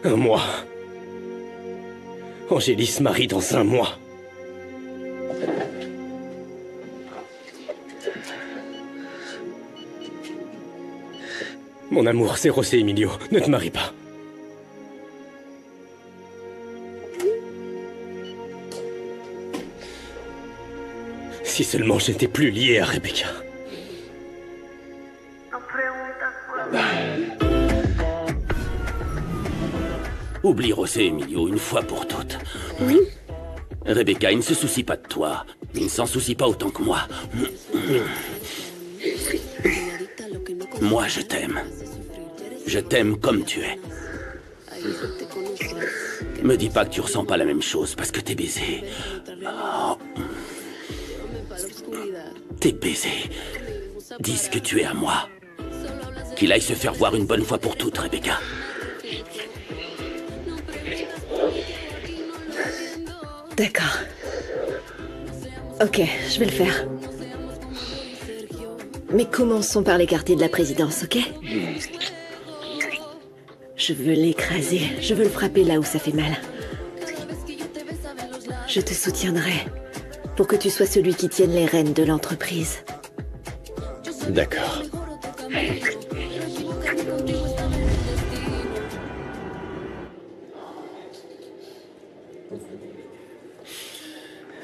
1 mois. Angélis se marie dans 1 mois. Mon amour, c'est José Emilio. Ne te marie pas. Si seulement j'étais plus lié à Rebecca. Oublie José Emilio une fois pour toutes. Oui? Rebecca, il ne se soucie pas de toi. Il ne s'en soucie pas autant que moi. Moi, je t'aime. Je t'aime comme tu es. Me dis pas que tu ressens pas la même chose parce que t'es baisé. Oh. T'es baisé. Dis que tu es à moi. Qu'il aille se faire voir une bonne fois pour toutes, Rebecca. D'accord. Ok, je vais le faire. Mais commençons par l'écarter de la présidence, ok? Je veux l'écraser. Je veux le frapper là où ça fait mal. Je te soutiendrai pour que tu sois celui qui tienne les rênes de l'entreprise. D'accord.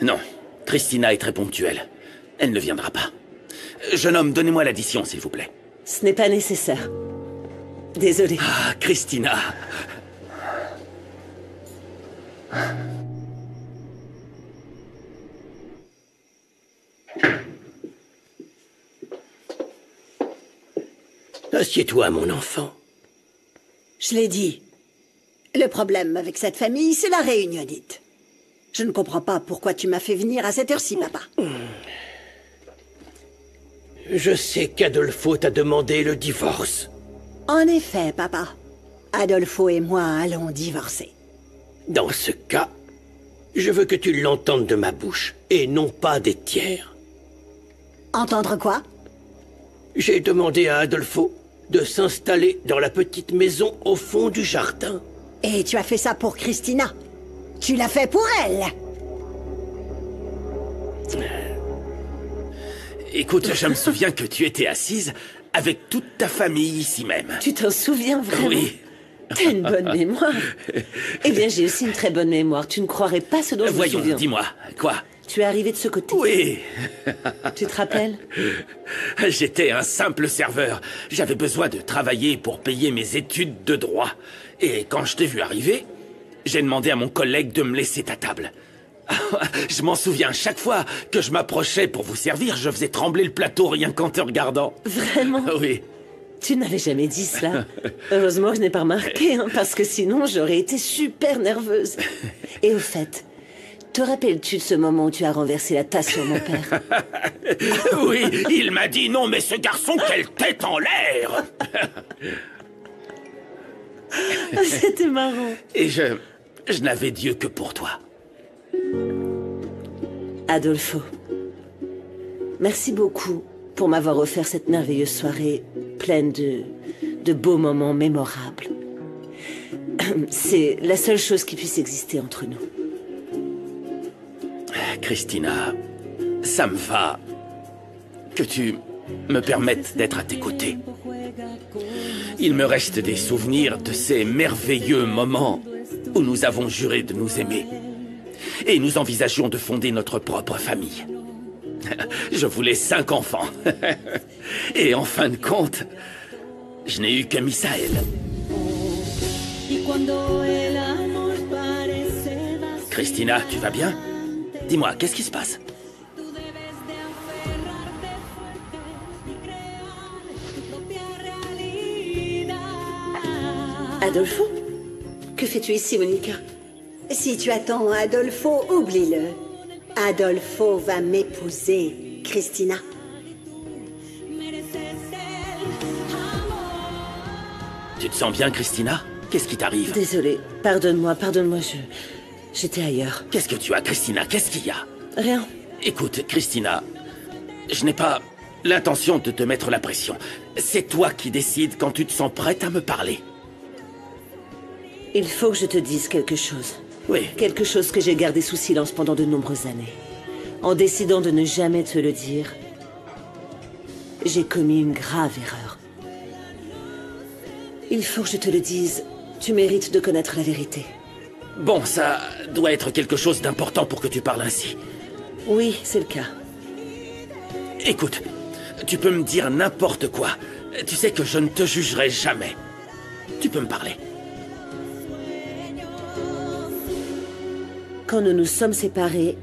Non, Christina est très ponctuelle. Elle ne viendra pas. Jeune homme, donnez-moi l'addition, s'il vous plaît. Ce n'est pas nécessaire. Désolée. Ah, Christina. Assieds-toi, mon enfant. Je l'ai dit. Le problème avec cette famille, c'est la réunionnite. Je ne comprends pas pourquoi tu m'as fait venir à cette heure-ci, papa. Je sais qu'Adolfo t'a demandé le divorce. En effet, papa. Adolfo et moi allons divorcer. Dans ce cas, je veux que tu l'entendes de ma bouche, et non pas des tiers. Entendre quoi? J'ai demandé à Adolfo de s'installer dans la petite maison au fond du jardin. Et tu as fait ça pour Christina. Tu l'as fait pour elle. Écoute, je me souviens que tu étais assise avec toute ta famille ici même. Tu t'en souviens vraiment? Oui. T'as une bonne mémoire. Eh bien, j'ai aussi une très bonne mémoire. Tu ne croirais pas ce dont je me Voyons, souviens. dis-moi, quoi? Tu es arrivé de ce côté. Oui. Tu te rappelles? J'étais un simple serveur. J'avais besoin de travailler pour payer mes études de droit. Et quand je t'ai vu arriver, j'ai demandé à mon collègue de me laisser ta table. Je m'en souviens, chaque fois que je m'approchais pour vous servir, je faisais trembler le plateau rien qu'en te regardant. Vraiment? Oui. Tu n'avais jamais dit cela. Heureusement que je n'ai pas remarqué, hein, parce que sinon j'aurais été super nerveuse. Et au fait, te rappelles-tu de ce moment où tu as renversé la tasse sur mon père? Oui, il m'a dit non, mais ce garçon, quelle tête en l'air! C'était marrant. Et je n'avais Dieu que pour toi. Adolfo, merci beaucoup pour m'avoir offert cette merveilleuse soirée pleine de beaux moments mémorables. C'est la seule chose qui puisse exister entre nous. Christina, ça me va que tu me permettes d'être à tes côtés. Il me reste des souvenirs de ces merveilleux moments où nous avons juré de nous aimer. Et nous envisagions de fonder notre propre famille. Je voulais 5 enfants. Et en fin de compte, je n'ai eu que Misaël. Christina, tu vas bien? Dis-moi, qu'est-ce qui se passe? Adolfo? Que fais-tu ici, Monica? Si tu attends Adolfo, oublie-le. Adolfo va m'épouser, Christina. Tu te sens bien, Christina? Qu'est-ce qui t'arrive? Désolée, pardonne-moi, j'étais ailleurs. Qu'est-ce que tu as, Christina? Qu'est-ce qu'il y a? Rien. Écoute, Christina, je n'ai pas l'intention de te mettre la pression. C'est toi qui décides quand tu te sens prête à me parler. Il faut que je te dise quelque chose. Oui. Quelque chose que j'ai gardé sous silence pendant de nombreuses années. En décidant de ne jamais te le dire, j'ai commis une grave erreur. Il faut que je te le dise. Tu mérites de connaître la vérité. Bon, ça doit être quelque chose d'important pour que tu parles ainsi. Oui, c'est le cas. Écoute, tu peux me dire n'importe quoi. Tu sais que je ne te jugerai jamais. Tu peux me parler. Quand nous nous sommes séparés,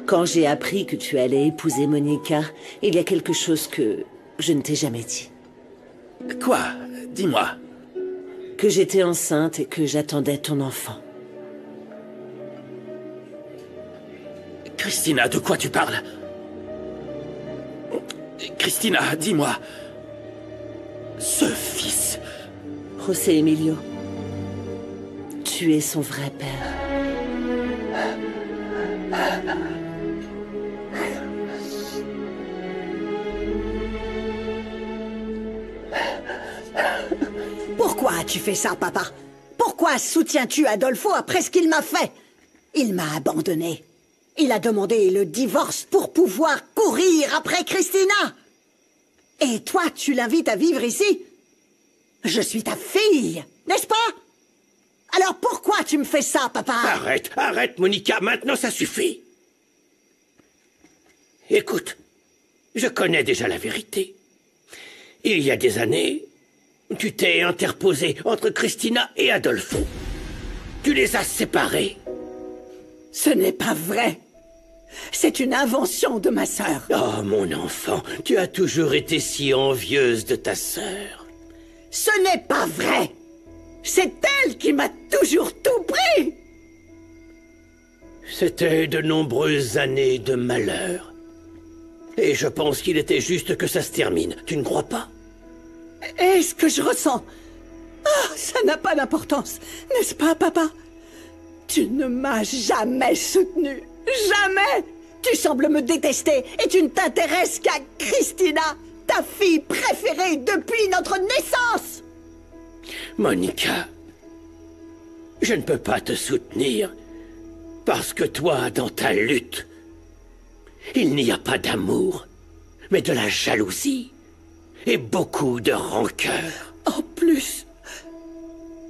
quand j'ai appris que tu allais épouser Monica, il y a quelque chose que je ne t'ai jamais dit. Quoi? Dis-moi. Que j'étais enceinte et que j'attendais ton enfant. Christina, de quoi tu parles? Christina, dis-moi. Ce fils... José Emilio, tu es son vrai père. Pourquoi as-tu fait ça, papa? Pourquoi soutiens-tu Adolfo après ce qu'il m'a fait? Il m'a abandonné. Il a demandé le divorce pour pouvoir courir après Christina. Et toi, tu l'invites à vivre ici? Je suis ta fille, n'est-ce pas? Alors pourquoi tu me fais ça, papa? Arrête, arrête, Monica, maintenant ça suffit. Écoute, je connais déjà la vérité. Il y a des années, tu t'es interposé entre Christina et Adolfo. Tu les as séparés. Ce n'est pas vrai. C'est une invention de ma sœur. Oh, mon enfant, tu as toujours été si envieuse de ta sœur. Ce n'est pas vrai. C'est elle qui m'a toujours tout pris. C'était de nombreuses années de malheur. Et je pense qu'il était juste que ça se termine. Tu ne crois pas? Est-ce que je ressens? Ah, ça n'a pas d'importance, n'est-ce pas, papa? Tu ne m'as jamais soutenu. Jamais! Tu sembles me détester et tu ne t'intéresses qu'à Christina, ta fille préférée depuis notre naissance! Monica, je ne peux pas te soutenir parce que toi, dans ta lutte, il n'y a pas d'amour, mais de la jalousie et beaucoup de rancœur. En plus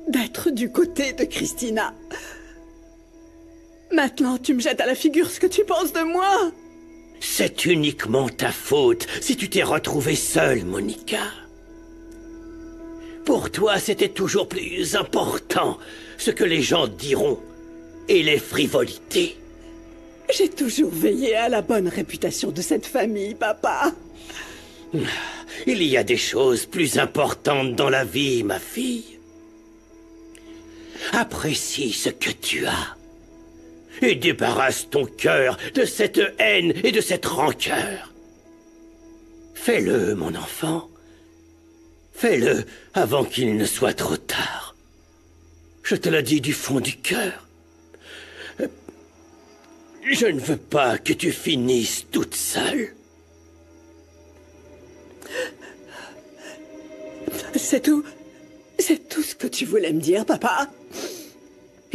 d'être du côté de Christina. Maintenant, tu me jettes à la figure ce que tu penses de moi. C'est uniquement ta faute si tu t'es retrouvée seule, Monica. Pour toi, c'était toujours plus important ce que les gens diront et les frivolités. J'ai toujours veillé à la bonne réputation de cette famille, papa. Il y a des choses plus importantes dans la vie, ma fille. Apprécie ce que tu as. Et débarrasse ton cœur de cette haine et de cette rancœur. Fais-le, mon enfant. Fais-le avant qu'il ne soit trop tard. Je te le dis du fond du cœur. Je ne veux pas que tu finisses toute seule. C'est tout. C'est tout ce que tu voulais me dire, papa.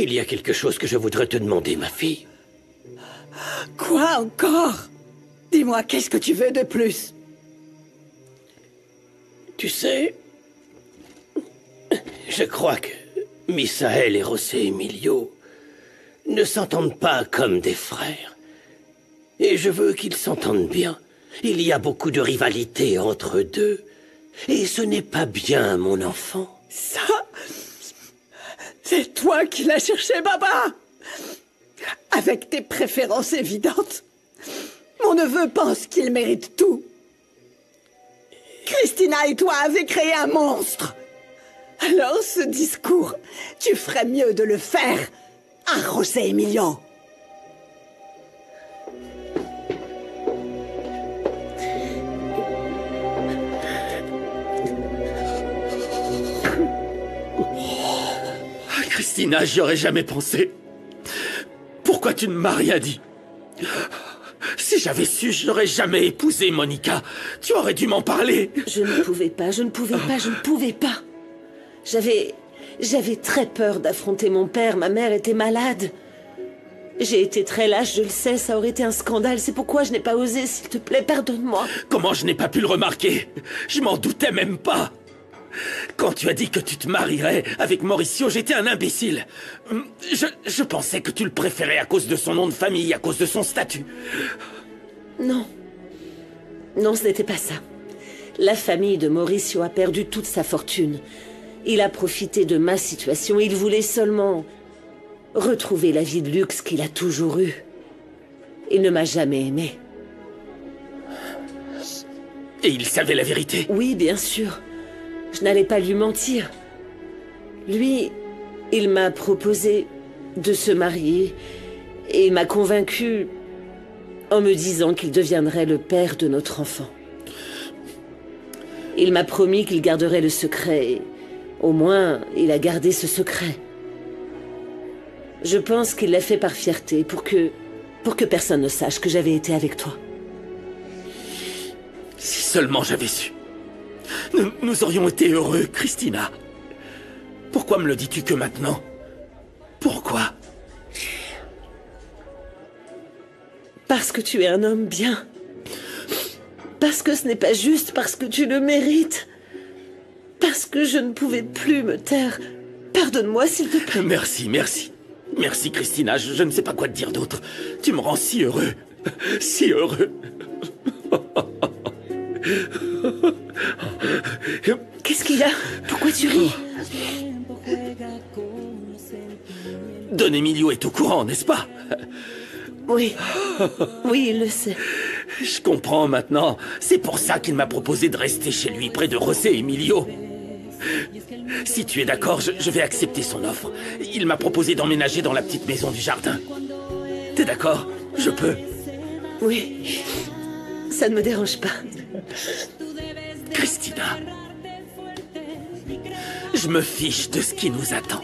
Il y a quelque chose que je voudrais te demander, ma fille. Quoi encore? Dis-moi, qu'est-ce que tu veux de plus? Tu sais, je crois que Misaël et José Emilio ne s'entendent pas comme des frères. Et je veux qu'ils s'entendent bien. Il y a beaucoup de rivalité entre eux deux. Et ce n'est pas bien, mon enfant. Ça, c'est toi qui l'as cherché, papa. Avec tes préférences évidentes. Mon neveu pense qu'il mérite tout. Christina et toi avez créé un monstre. Alors ce discours, tu ferais mieux de le faire à José Emilio. Christina, j'y aurais jamais pensé. Pourquoi tu ne m'as rien dit? Si j'avais su, je n'aurais jamais épousé Monica. Tu aurais dû m'en parler. Je ne pouvais pas, je ne pouvais pas, je ne pouvais pas. J'avais J'avais très peur d'affronter mon père, ma mère était malade. J'ai été très lâche, je le sais, ça aurait été un scandale, c'est pourquoi je n'ai pas osé, s'il te plaît, pardonne-moi. Comment je n'ai pas pu le remarquer? Je m'en doutais même pas. Quand tu as dit que tu te marierais avec Mauricio, j'étais un imbécile. Je pensais que tu le préférais à cause de son nom de famille, à cause de son statut. Non. Non, ce n'était pas ça. La famille de Mauricio a perdu toute sa fortune. Il a profité de ma situation, il voulait seulement retrouver la vie de luxe qu'il a toujours eue. Il ne m'a jamais aimé. Et il savait la vérité? Oui, bien sûr. Je n'allais pas lui mentir. Lui, il m'a proposé de se marier et il m'a convaincu en me disant qu'il deviendrait le père de notre enfant. Il m'a promis qu'il garderait le secret et au moins, il a gardé ce secret. Je pense qu'il l'a fait par fierté, pour que personne ne sache que j'avais été avec toi. Si seulement j'avais su. Nous aurions été heureux, Christina. Pourquoi me le dis-tu que maintenant? Pourquoi? Parce que tu es un homme bien. Parce que ce n'est pas juste, parce que tu le mérites. Parce que je ne pouvais plus me taire. Pardonne-moi, s'il te plaît. Merci, merci. Merci, Christina, je ne sais pas quoi te dire d'autre. Tu me rends si heureux. Si heureux. Qu'est-ce qu'il y a? Pourquoi tu ris? Don Emilio est au courant, n'est-ce pas? Oui. Oui, il le sait. Je comprends maintenant. C'est pour ça qu'il m'a proposé de rester chez lui, près de José Emilio. Si tu es d'accord, je vais accepter son offre. Il m'a proposé d'emménager dans la petite maison du jardin. T'es d'accord? Je peux? Oui. Ça ne me dérange pas. Christina, je me fiche de ce qui nous attend.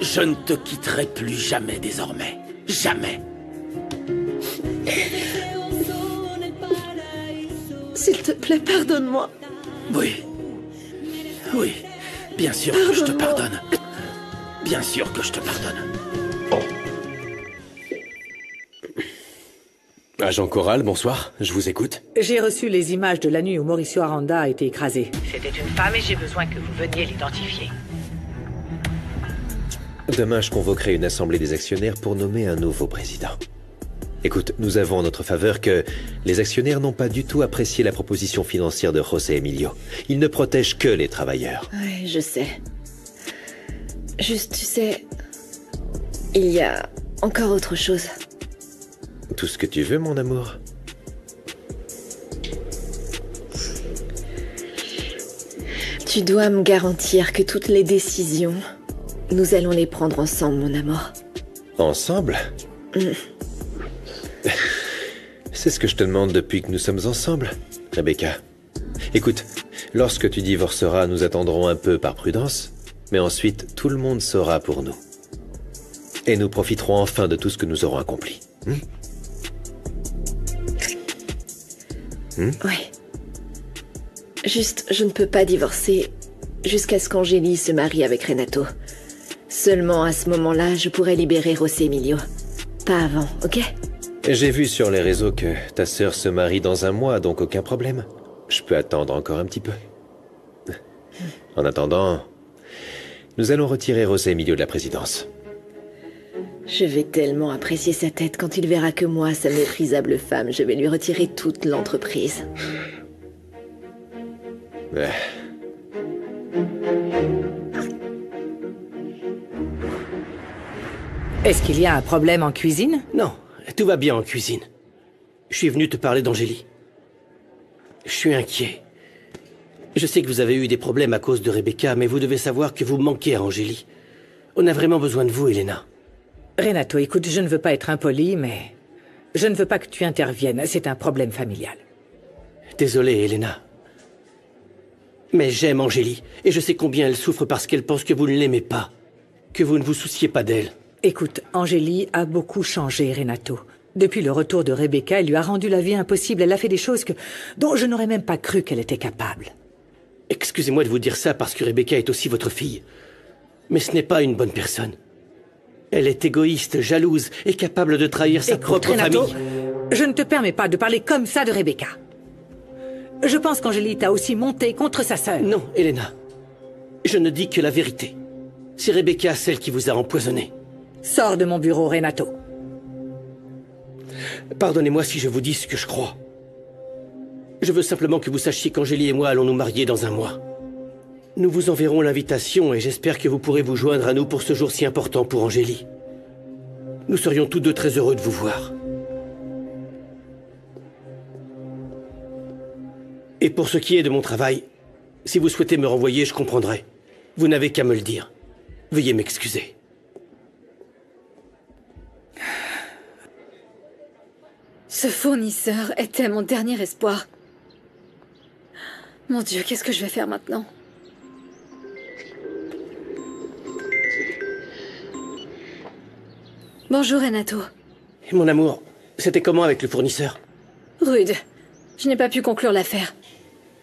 Je ne te quitterai plus jamais désormais. Jamais. S'il te plaît, pardonne-moi. Oui. Oui. Bien sûr que je te pardonne. Bien sûr que je te pardonne. Agent Corral, bonsoir, je vous écoute. J'ai reçu les images de la nuit où Mauricio Aranda a été écrasé. C'était une femme et j'ai besoin que vous veniez l'identifier. Demain, je convoquerai une assemblée des actionnaires pour nommer un nouveau président. Écoute, nous avons en notre faveur que les actionnaires n'ont pas du tout apprécié la proposition financière de José Emilio. Ils ne protègent que les travailleurs. Ouais, je sais. Juste, tu sais, il y a encore autre chose. Tout ce que tu veux, mon amour. Tu dois me garantir que toutes les décisions, nous allons les prendre ensemble, mon amour. Ensemble? C'est ce que je te demande depuis que nous sommes ensemble, Rebecca. Écoute, lorsque tu divorceras, nous attendrons un peu par prudence, mais ensuite, tout le monde saura pour nous. Et nous profiterons enfin de tout ce que nous aurons accompli. Ouais. Juste, je ne peux pas divorcer jusqu'à ce qu'Angélie se marie avec Renato. Seulement à ce moment-là, je pourrai libérer José Emilio. Pas avant, ok? J'ai vu sur les réseaux que ta sœur se marie dans un mois, donc aucun problème. Je peux attendre encore un petit peu. En attendant, nous allons retirer José Emilio de la présidence. Je vais tellement apprécier sa tête quand il verra que moi, sa méprisable femme, je vais lui retirer toute l'entreprise. Ouais. Est-ce qu'il y a un problème en cuisine? Non, tout va bien en cuisine. Je suis venu te parler d'Angélie. Je suis inquiet. Je sais que vous avez eu des problèmes à cause de Rebecca, mais vous devez savoir que vous manquez à Angélie. On a vraiment besoin de vous, Elena. Renato, écoute, je ne veux pas être impoli, mais je ne veux pas que tu interviennes. C'est un problème familial. Désolé, Elena. Mais j'aime Angélie, et je sais combien elle souffre parce qu'elle pense que vous ne l'aimez pas, que vous ne vous souciez pas d'elle. Écoute, Angélie a beaucoup changé, Renato. Depuis le retour de Rebecca, elle lui a rendu la vie impossible. Elle a fait des choses dont je n'aurais même pas cru qu'elle était capable. Excusez-moi de vous dire ça parce que Rebecca est aussi votre fille. Mais ce n'est pas une bonne personne. Elle est égoïste, jalouse et capable de trahir sa propre Renato, famille. je ne te permets pas de parler comme ça de Rebecca. Je pense qu'Angélie t'a aussi monté contre sa sœur. Non, Elena. Je ne dis que la vérité. C'est Rebecca celle qui vous a empoisonné. Sors de mon bureau, Renato. Pardonnez-moi si je vous dis ce que je crois. Je veux simplement que vous sachiez qu'Angélie et moi allons nous marier dans un mois. Nous vous enverrons l'invitation et j'espère que vous pourrez vous joindre à nous pour ce jour si important pour Angélie. Nous serions tous deux très heureux de vous voir. Et pour ce qui est de mon travail, si vous souhaitez me renvoyer, je comprendrai. Vous n'avez qu'à me le dire. Veuillez m'excuser. Ce fournisseur était mon dernier espoir. Mon Dieu, qu'est-ce que je vais faire maintenant? Bonjour, Renato. Mon amour, c'était comment avec le fournisseur? Rude. Je n'ai pas pu conclure l'affaire.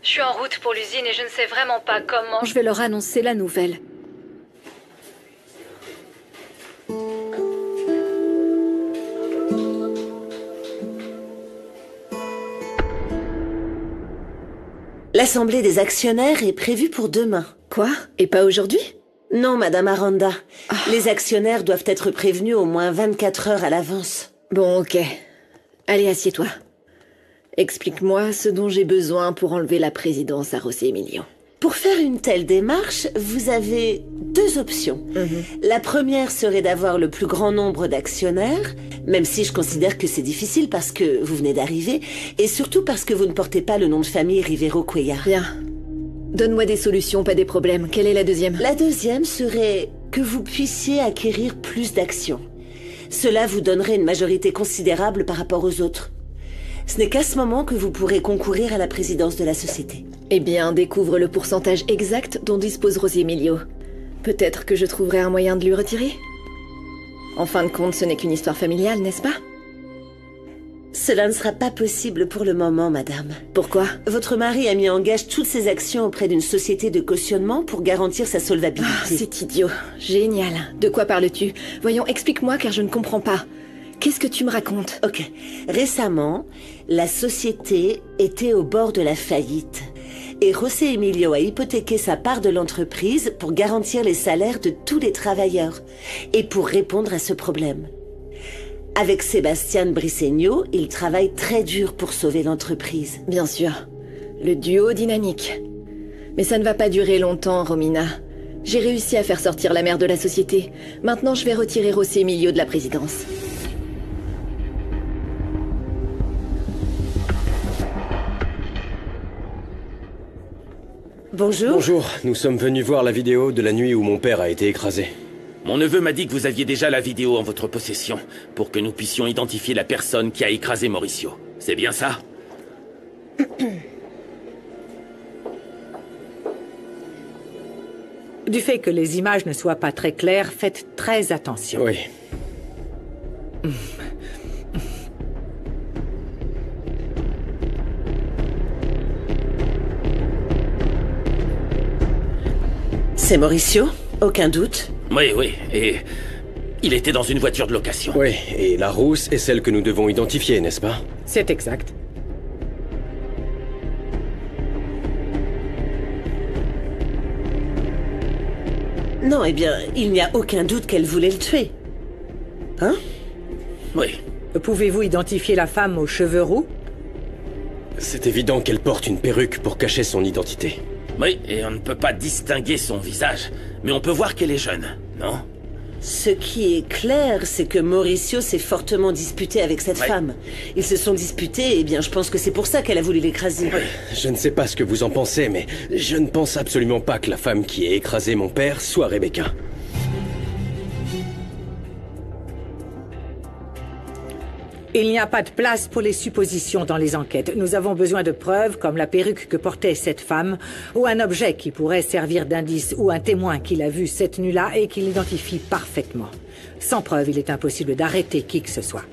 Je suis en route pour l'usine et je ne sais vraiment pas comment... Je vais leur annoncer la nouvelle. L'assemblée des actionnaires est prévue pour demain. Quoi? Et pas aujourd'hui? Non, Madame Aranda. Les actionnaires doivent être prévenus au moins 24 heures à l'avance. Bon, ok. Allez, assieds-toi. Explique-moi ce dont j'ai besoin pour enlever la présidence à José Emilio. Pour faire une telle démarche, vous avez deux options. La première serait d'avoir le plus grand nombre d'actionnaires, même si je considère que c'est difficile parce que vous venez d'arriver, et surtout parce que vous ne portez pas le nom de famille Rivero Cuellar. Bien. Donne-moi des solutions, pas des problèmes. Quelle est la deuxième? La deuxième serait que vous puissiez acquérir plus d'actions. Cela vous donnerait une majorité considérable par rapport aux autres. Ce n'est qu'à ce moment que vous pourrez concourir à la présidence de la société. Eh bien, découvre le pourcentage exact dont dispose José Emilio. Peut-être que je trouverai un moyen de lui retirer? En fin de compte, ce n'est qu'une histoire familiale, n'est-ce pas? Cela ne sera pas possible pour le moment, madame. Pourquoi? Votre mari a mis en gage toutes ses actions auprès d'une société de cautionnement pour garantir sa solvabilité. Ah, c'est idiot. Génial. De quoi parles-tu? Voyons, explique-moi car je ne comprends pas. Qu'est-ce que tu me racontes? Ok. Récemment, la société était au bord de la faillite. Et José Emilio a hypothéqué sa part de l'entreprise pour garantir les salaires de tous les travailleurs et pour répondre à ce problème. Avec Sébastien Briceño, il travaille très dur pour sauver l'entreprise. Bien sûr. Le duo dynamique. Mais ça ne va pas durer longtemps, Romina. J'ai réussi à faire sortir la mère de la société. Maintenant, je vais retirer José Emilio de la présidence. Bonjour. Bonjour, nous sommes venus voir la vidéo de la nuit où mon père a été écrasé. Mon neveu m'a dit que vous aviez déjà la vidéo en votre possession, pour que nous puissions identifier la personne qui a écrasé Mauricio. C'est bien ça? Du fait que les images ne soient pas très claires, faites très attention. Oui. C'est Mauricio, aucun doute. Oui, oui, et... il était dans une voiture de location. Oui, et la rousse est celle que nous devons identifier, n'est-ce pas? C'est exact. Non, eh bien, il n'y a aucun doute qu'elle voulait le tuer. Hein? Oui. Pouvez-vous identifier la femme aux cheveux roux? C'est évident qu'elle porte une perruque pour cacher son identité. Oui, et on ne peut pas distinguer son visage, mais on peut voir qu'elle est jeune, non? Ce qui est clair, c'est que Mauricio s'est fortement disputé avec cette femme. Ils se sont disputés, et bien je pense que c'est pour ça qu'elle a voulu l'écraser. Je ne sais pas ce que vous en pensez, mais je ne pense absolument pas que la femme qui a écrasé mon père soit Rebecca. Il n'y a pas de place pour les suppositions dans les enquêtes. Nous avons besoin de preuves comme la perruque que portait cette femme ou un objet qui pourrait servir d'indice ou un témoin qui l'a vu cette nuit-là et qui l'identifie parfaitement. Sans preuve, il est impossible d'arrêter qui que ce soit.